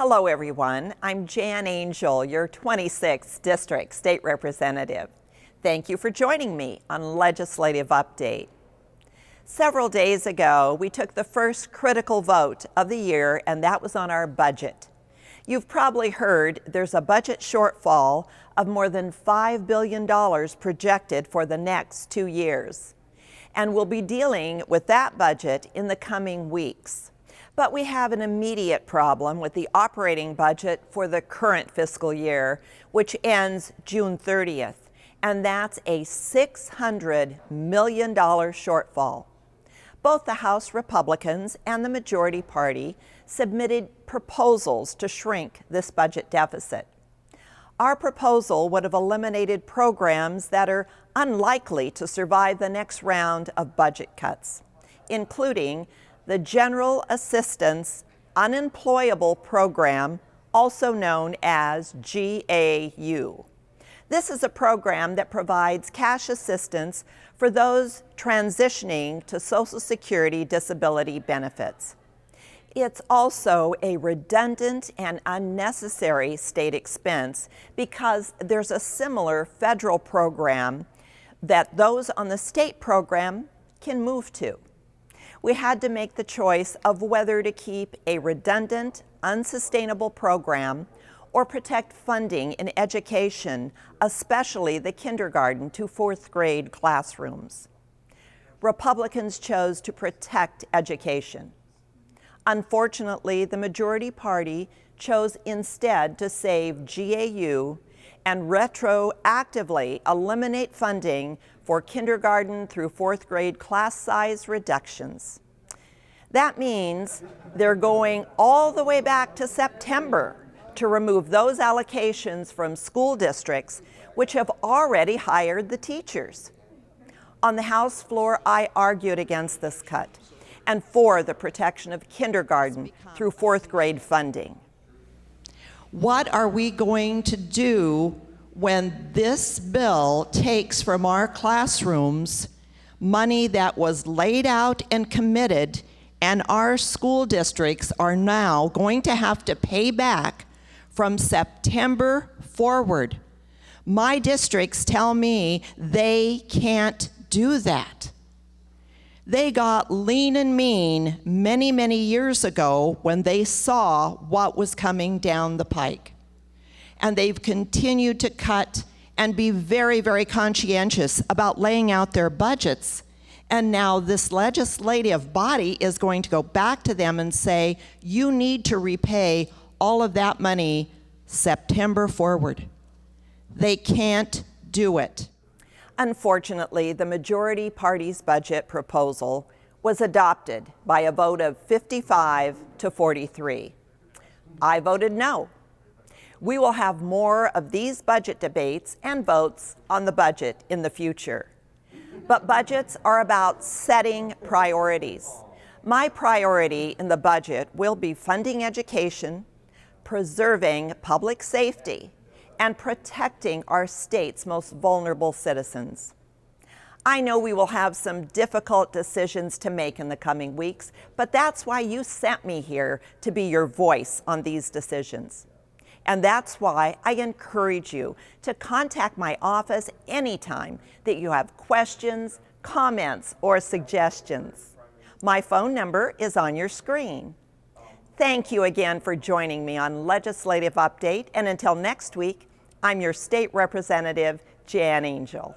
Hello everyone, I'm Jan Angel, your 26th District State Representative. Thank you for joining me on Legislative Update. Several days ago, we took the first critical vote of the year, and that was on our budget. You've probably heard there's a budget shortfall of more than $5 billion projected for the next 2 years. And we'll be dealing with that budget in the coming weeks. But we have an immediate problem with the operating budget for the current fiscal year, which ends June 30th, and that's a $600 million shortfall. Both the House Republicans and the majority party submitted proposals to shrink this budget deficit. Our proposal would have eliminated programs that are unlikely to survive the next round of budget cuts, including the General Assistance Unemployable Program, also known as GAU. This is a program that provides cash assistance for those transitioning to Social Security disability benefits. It's also a redundant and unnecessary state expense because there's a similar federal program that those on the state program can move to. We had to make the choice of whether to keep a redundant, unsustainable program or protect funding in education, especially the kindergarten to 4th grade classrooms. Republicans chose to protect education. Unfortunately, the majority party chose instead to save GAU and retroactively eliminate funding for kindergarten through 4th grade class size reductions. That means they're going all the way back to September to remove those allocations from school districts which have already hired the teachers. On the House floor, I argued against this cut and for the protection of kindergarten through 4th grade funding. What are we going to do when this bill takes from our classrooms money that was laid out and committed, and our school districts are now going to have to pay back from September forward? My districts tell me they can't do that. They got lean and mean many, many years ago when they saw what was coming down the pike. And they've continued to cut and be very, very conscientious about laying out their budgets. And now this legislative body is going to go back to them and say, you need to repay all of that money September forward. They can't do it. Unfortunately, the majority party's budget proposal was adopted by a vote of 55 to 43. I voted no. We will have more of these budget debates and votes on the budget in the future. But budgets are about setting priorities. My priority in the budget will be funding education, preserving public safety, and protecting our state's most vulnerable citizens. I know we will have some difficult decisions to make in the coming weeks, but that's why you sent me here, to be your voice on these decisions. And that's why I encourage you to contact my office anytime that you have questions, comments, or suggestions. My phone number is on your screen. Thank you again for joining me on Legislative Update, and until next week, I'm your State Representative, Jan Angel.